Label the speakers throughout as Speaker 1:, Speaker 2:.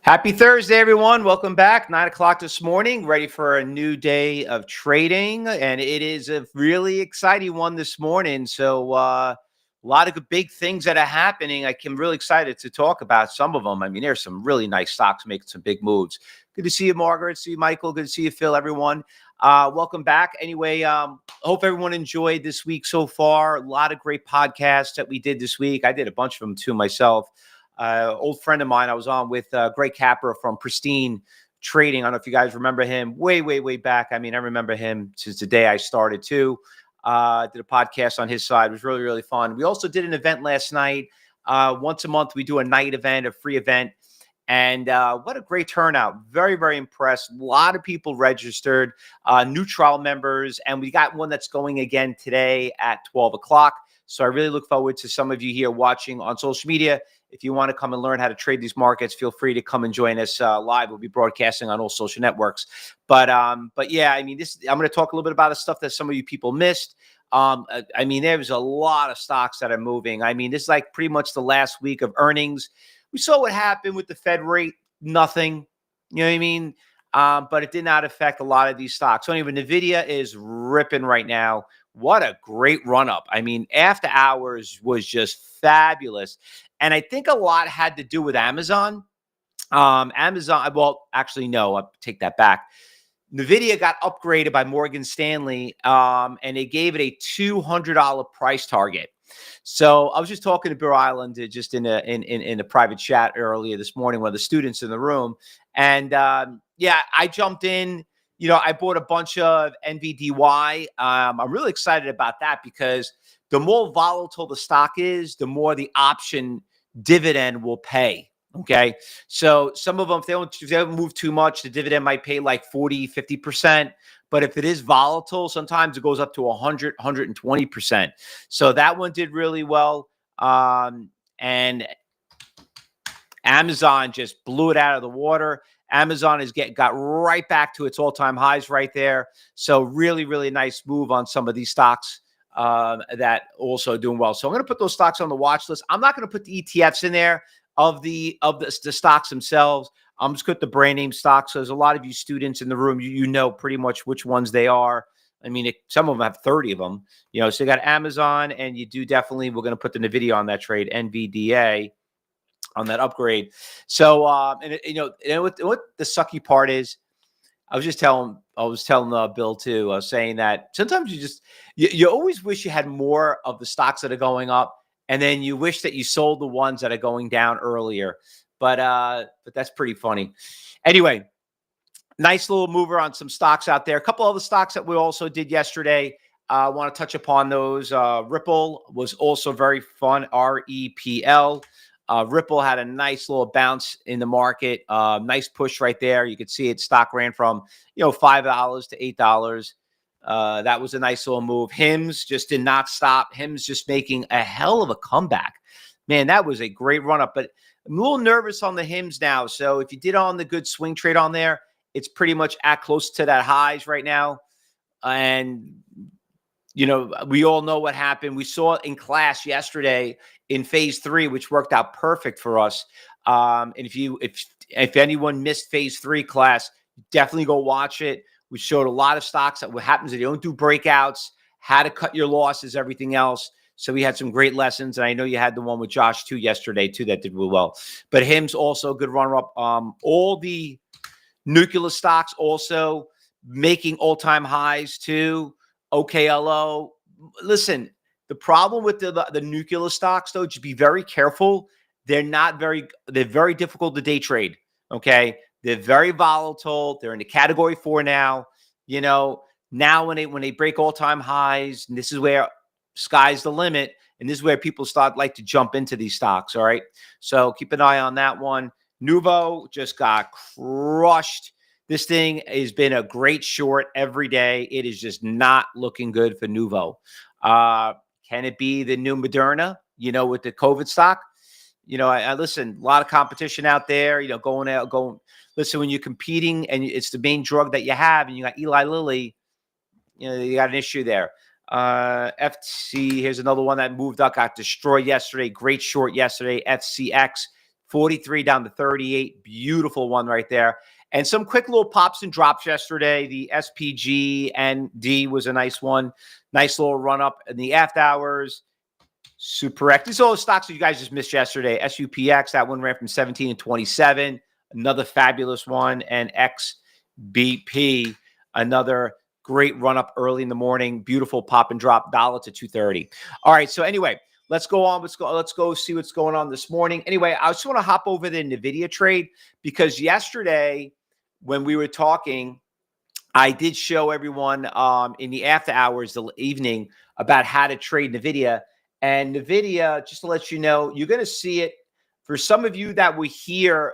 Speaker 1: Happy Thursday, everyone. Welcome back. 9 o'clock this morning, ready for a new day of trading. And it is a really exciting one this morning. So, a lot of big things that are happening. I'm really excited to talk about some of them. I mean, there's some really nice stocks making some big moves. Good to see you, Margaret. See you, Michael. Good to see you, Phil, everyone. Welcome back. Anyway, hope everyone enjoyed this week so far. A lot of great podcasts that we did this week. I did a bunch of them too myself. Old friend of mine I was on with, Greg Capper from Pristine Trading. I don't know if you guys remember him way back. I mean, I remember him since the day I started too. Did a podcast on his side. It was really fun. We also did an event last night. Once a month, we do a night event, a free event. And what a great turnout. Very impressed. A lot of people registered, new trial members. And we got one that's going again today at 12 o'clock. So I really look forward to some of you here watching on social media. If you want to come and learn how to trade these markets, feel free to come and join us live. We'll be broadcasting on all social networks. But yeah, I mean, I'm going to talk a little bit about the stuff that some of you people missed. I mean, there's a lot of stocks that are moving. I mean, this is like pretty much the last week of earnings. We saw what happened with the Fed rate, nothing. You know what I mean? But it did not affect a lot of these stocks. So anyway, NVIDIA is ripping right now. What a great run up. I mean, after hours was just fabulous. And I think a lot had to do with Amazon. Well, actually, no, I'll take that back. NVIDIA got upgraded by Morgan Stanley, and they gave it a $200 price target. So I was just talking to Bill Island just in a private chat earlier this morning, one of the students in the room. And yeah, I jumped in. You know, I bought a bunch of NVDY. I'm really excited about that because the more volatile the stock is, the more the option dividend will pay. Okay. So some of them, if they don't move too much, the dividend might pay like 40, 50%. But if it is volatile, sometimes it goes up to 100, 120%. So that one did really well. And Amazon just blew it out of the water. Amazon got right back to its all-time highs right there. So really nice move on some of these stocks that also doing well. So I'm going to put those stocks on the watch list. I'm not going to put the ETFs in there of the stocks themselves. I'm just going to put the brand name stocks. So there's a lot of you students in the room, you know pretty much which ones they are. I mean, some of them have 30 of them. You know, so you got Amazon, and you do definitely. We're going to put the NVIDIA on that trade, NVDA. On that upgrade. So, and what the sucky part is, I was telling Bill too, I was saying that sometimes you always wish you had more of the stocks that are going up, and then you wish that you sold the ones that are going down earlier. But that's pretty funny. Anyway, nice little mover on some stocks out there. A couple other stocks that we also did yesterday. I want to touch upon those. Ripple was also very fun. REPL. Ripple had a nice little bounce in the market. Nice push right there. You could see its stock ran from, $5 to $8. That was a nice little move. HIMS just did not stop. HIMS just making a hell of a comeback. Man, that was a great run up, but I'm a little nervous on the HIMS now. So if you did on the good swing trade on there, it's pretty much at close to that highs right now. And we all know what happened. We saw it in class yesterday in phase 3, which worked out perfect for us. And if anyone missed phase 3 class, definitely go watch it. We showed a lot of stocks that what happens if you don't do breakouts, how to cut your losses, everything else. So we had some great lessons. And I know you had the one with Josh too yesterday too that did really well. But HIM's also a good runner up. All the nuclear stocks also making all-time highs too. OKLO. Listen, the problem with the nuclear stocks, though, just be very careful. They're very difficult to day trade. Okay. They're very volatile. They're in the category 4 now. Now when they break all-time highs, and this is where sky's the limit, and this is where people like to jump into these stocks. All right. So keep an eye on that one. Nuvo just got crushed. This thing has been a great short every day. It is just not looking good for Nuvo. Can it be the new Moderna, with the COVID stock? I listen, a lot of competition out there, listen, when you're competing and it's the main drug that you have and you got Eli Lilly, you got an issue there. FTC, here's another one that moved up, got destroyed yesterday. Great short yesterday. FCX, 43 down to 38. Beautiful one right there. And some quick little pops and drops yesterday. The SPG and D was a nice one. Nice little run up in the after hours. Super X. These are all the stocks that you guys just missed yesterday. SUPX, that one ran from 17 to 27. Another fabulous one. And XBP, another great run up early in the morning. Beautiful pop and drop, $1 to 230. All right. So anyway, let's go on. Let's go see what's going on this morning. Anyway, I just want to hop over the NVIDIA trade because yesterday when we were talking, I did show everyone in the after hours, the evening, about how to trade NVIDIA. And NVIDIA, just to let you know, you're going to see it. For some of you that were here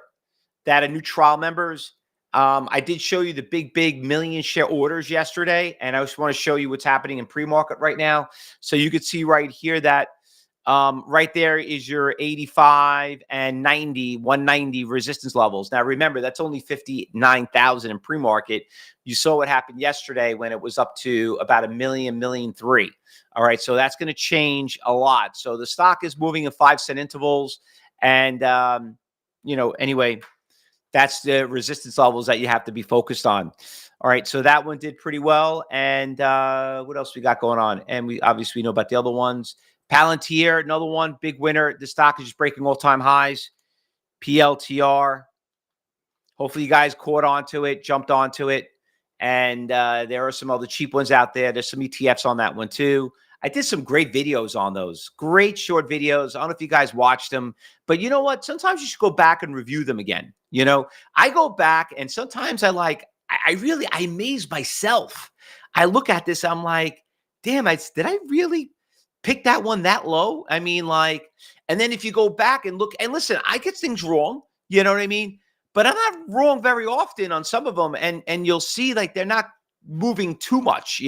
Speaker 1: that are new trial members, I did show you the big million share orders yesterday. And I just want to show you what's happening in pre-market right now. So you could see right here that right there is your 85 and 90, 190 resistance levels. Now, remember, that's only 59,000 in pre-market. You saw what happened yesterday when it was up to about 1,300,000. All right. So that's going to change a lot. So the stock is moving in 5-cent intervals. And, anyway, that's the resistance levels that you have to be focused on. All right. So that one did pretty well. And what else we got going on? And we obviously know about the other ones. Palantir, another one, big winner. The stock is just breaking all-time highs. PLTR. Hopefully you guys caught onto it, jumped onto it. And there are some other cheap ones out there. There's some ETFs on that one too. I did some great videos on those. Great short videos. I don't know if you guys watched them. But you know what? Sometimes you should go back and review them again. I go back and sometimes I amaze myself. I look at this, I'm like, damn, did I really pick that one that low? I mean, and then if you go back and look, and listen, I get things wrong, you know what I mean? But I'm not wrong very often on some of them, and you'll see they're not moving too much,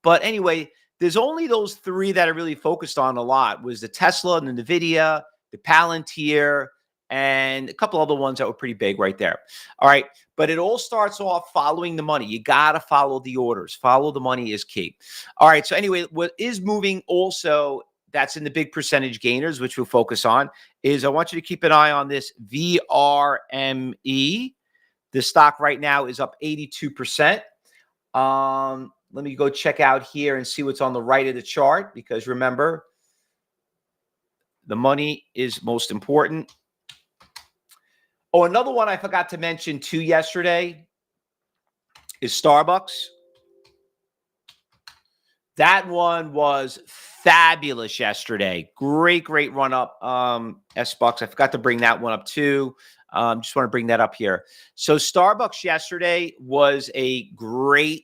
Speaker 1: But anyway, there's only those three that I really focused on a lot, was the Tesla and the NVIDIA, the Palantir, and a couple other ones that were pretty big right there. All right. But it all starts off following the money. You got to follow the orders. Follow the money is key. All right. So anyway, what is moving also, that's in the big percentage gainers, which we'll focus on, is I want you to keep an eye on this VRME. The stock right now is up 82%. Let me go check out here and see what's on the right of the chart, because remember, the money is most important. Oh, another one I forgot to mention too yesterday is Starbucks. That one was fabulous yesterday. Great run up. S-Bucks. I forgot to bring that one up too. Just want to bring that up here. So Starbucks yesterday was a great,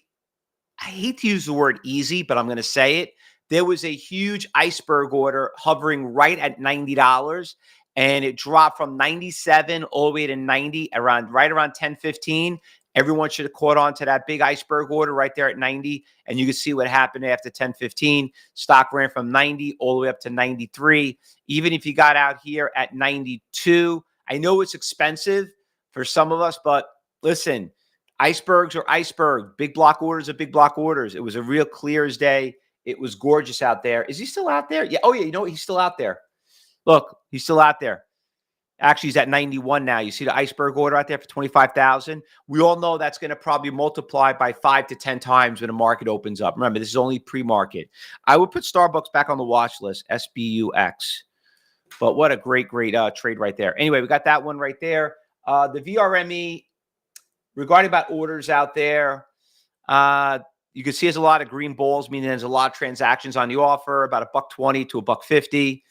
Speaker 1: I hate to use the word easy, but I'm going to say it. There was a huge iceberg order hovering right at $90. And it dropped from 97 all the way to 90, right around 10:15. Everyone should have caught on to that big iceberg order right there at 90. And you can see what happened after 10:15. Stock ran from 90 all the way up to 93. Even if you got out here at 92, I know it's expensive for some of us, but listen, icebergs are iceberg. Big block orders are big block orders. It was a real clear as day. It was gorgeous out there. Is he still out there? Yeah. Oh, yeah. You know what? He's still out there. Look, he's still out there. Actually, he's at 91 now. You see the iceberg order out there for 25,000. We all know that's going to probably multiply by 5 to 10 times when the market opens up. Remember, this is only pre-market. I would put Starbucks back on the watch list, SBUX. But what a great trade right there. Anyway, we got that one right there. The VRME, regarding about orders out there, you can see there's a lot of green balls, meaning there's a lot of transactions on the offer, about $1.20 to $1.50.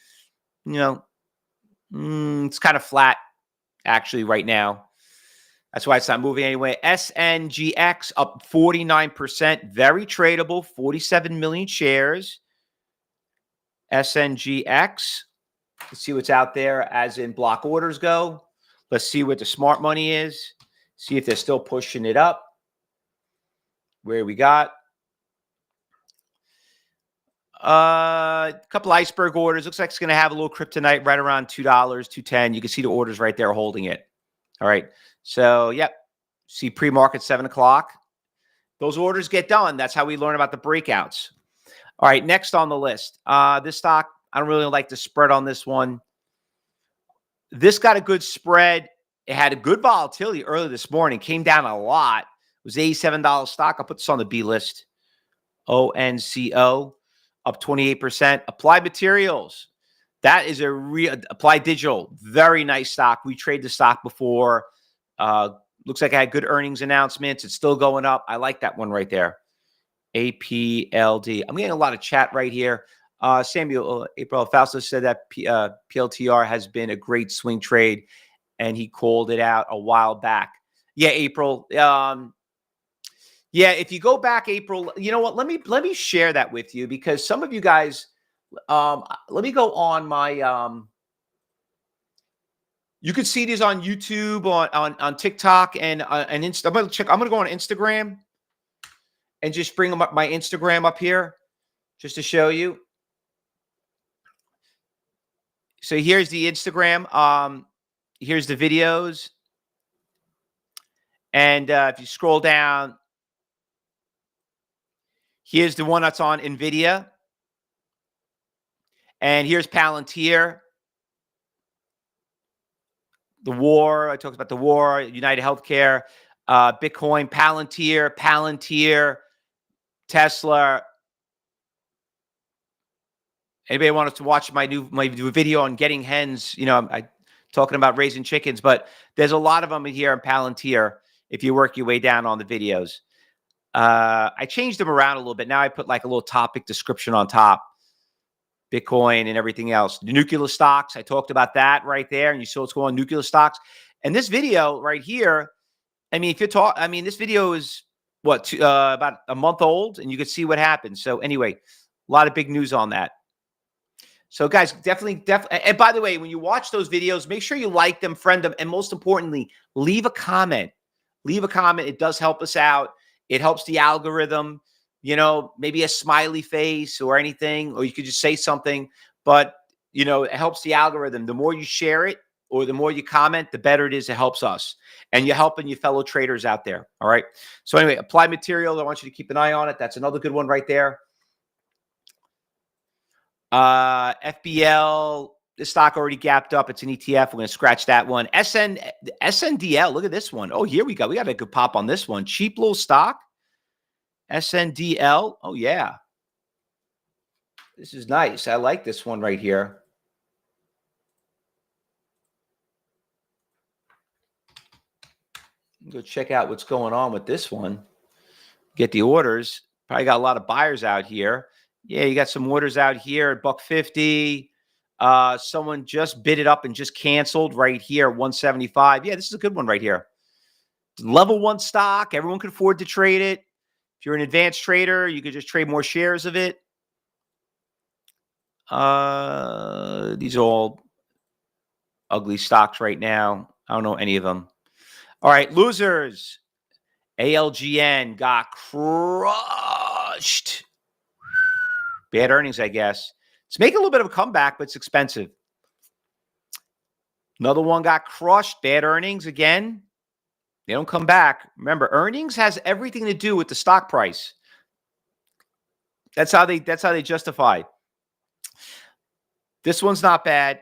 Speaker 1: It's kind of flat actually right now. That's why it's not moving anyway. SNGX up 49%, very tradable, 47 million shares. SNGX, let's see what's out there as in block orders go. Let's see what the smart money is. See if they're still pushing it up. Where we got a couple iceberg orders. Looks like it's going to have a little kryptonite right around $2, $2.10. You can see the orders right there holding it. All right. So, yep. See pre-market 7 o'clock. Those orders get done. That's how we learn about the breakouts. All right. Next on the list. This stock, I don't really like the spread on this one. This got a good spread. It had a good volatility early this morning. Came down a lot. It was $87 stock. I'll put this on the B list. ONCO, up 28%. Applied Materials. That is a real Applied Digital. Very nice stock. We traded the stock before. Looks like I had good earnings announcements. It's still going up. I like that one right there. APLD. I'm getting a lot of chat right here. Samuel, April Fausto said that PLTR has been a great swing trade, and he called it out a while back. Yeah, April. Yeah, if you go back, April, you know what? Let me share that with you, because some of you guys, let me go on my. You could see these on YouTube, on TikTok, and Insta. I'm gonna go on Instagram and just bring them up, my Instagram up here, just to show you. So here's the Instagram. Here's the videos. And if you scroll down, here's the one that's on NVIDIA. And here's Palantir. The war. I talked about the war, United Healthcare, Bitcoin, Palantir, Tesla. Anybody want us to watch my new video on getting hens? You know, I talking about raising chickens, but there's a lot of them here in Palantir if you work your way down on the videos. I changed them around a little bit. Now I put like a little topic description on top. Bitcoin and everything else. The nuclear stocks, I talked about that right there, and you saw what's going on, nuclear stocks. And this video right here, I mean, this video is what, about a month old, and you can see what happened. So anyway, a lot of big news on that. So guys, definitely. And by the way, when you watch those videos, make sure you like them, friend them, and most importantly, leave a comment. Leave a comment. It does help us out. It helps the algorithm. You know, maybe a smiley face or anything, or you could just say something. But you know, it helps the algorithm. The more you share it, or the more you comment, the better it is. It helps us, and you're helping your fellow traders out there. All right. So anyway, Applied Material. I want you to keep an eye on it. That's another good one right there. FBL, this stock already gapped up. It's an ETF. We're going to scratch that one. SNDL, look at this one. Oh, here we go. We got a good pop on this one. Cheap little stock. SNDL. Oh, yeah. This is nice. I like this one right here. Go check out what's going on with this one. Get the orders. Probably got a lot of buyers out here. Yeah, you got some orders out here at $150. Someone just bid it up and just canceled right here, 175. Yeah, this is a good one right here. Level 1 stock. Everyone can afford to trade it. If you're an advanced trader, you could just trade more shares of it. These are all ugly stocks right now. I don't know any of them. All right, losers. ALGN got crushed. Bad earnings, I guess. It's making a little bit of a comeback, but it's expensive. Another one got crushed. Bad earnings again. They don't come back. Remember, earnings has everything to do with the stock price. That's how they justify. This one's not bad.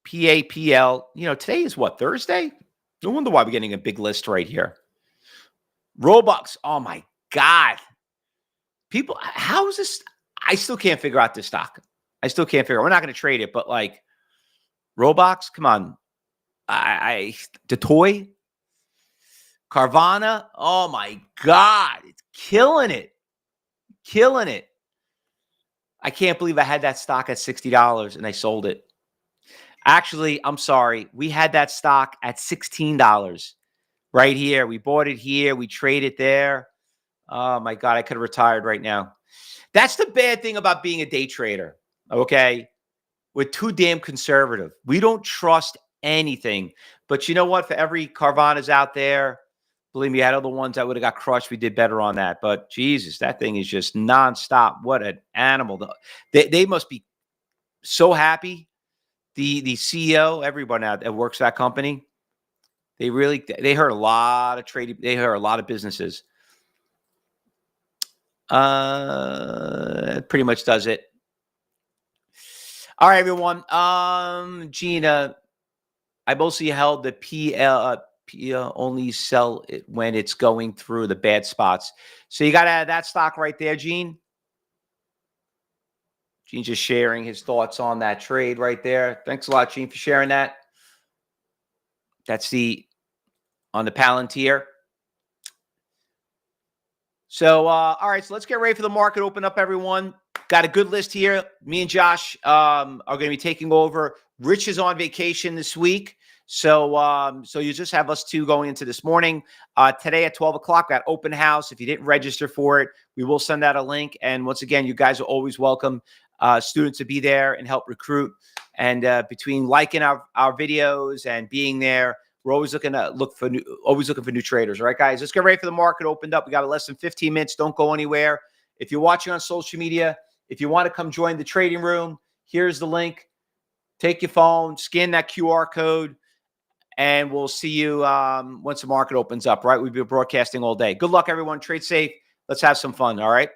Speaker 1: PAPL. You know, today is what, Thursday? No wonder why we're getting a big list right here. Robux. Oh my God. People, how is this? I still can't figure out this stock. I still can't figure out. We're not going to trade it, but like Roblox, come on. The toy, Carvana. Oh my God. It's killing it. Killing it. I can't believe I had that stock at $60 and I sold it. Actually, I'm sorry. We had that stock at $16 right here. We bought it here. We traded there. Oh my God. I could have retired right now. That's the bad thing about being a day trader, okay? We're too damn conservative. We don't trust anything. But you know what? For every Carvana's out there, believe me, I had other ones that would have got crushed. We did better on that. But Jesus, that thing is just nonstop. What an animal. They must be so happy. The CEO, everyone out that works for that company, they hurt a lot of trading. They hurt a lot of businesses. Pretty much does it. All right, everyone. Gina, I mostly held the only sell it when it's going through the bad spots. So you got to add that stock right there, Gene. Gene just sharing his thoughts on that trade right there. Thanks a lot, Gene, for sharing that. That's on the Palantir. So, all right, so let's get ready for the market open up, everyone. Got a good list here. Me and Josh are going to be taking over. Rich is on vacation this week. So you just have us two going into this morning. Today at 12 o'clock, got open house. If you didn't register for it, we will send out a link. And once again, you guys are always welcome, students, to be there and help recruit. And between liking our videos and being there, we're always looking for new traders. All right, guys, let's get ready for the market opened up. We got less than 15 minutes. Don't go anywhere. If you're watching on social media, if you want to come join the trading room, here's the link. Take your phone, scan that QR code, and we'll see you once the market opens up. Right, we'll be broadcasting all day. Good luck, everyone. Trade safe. Let's have some fun. All right.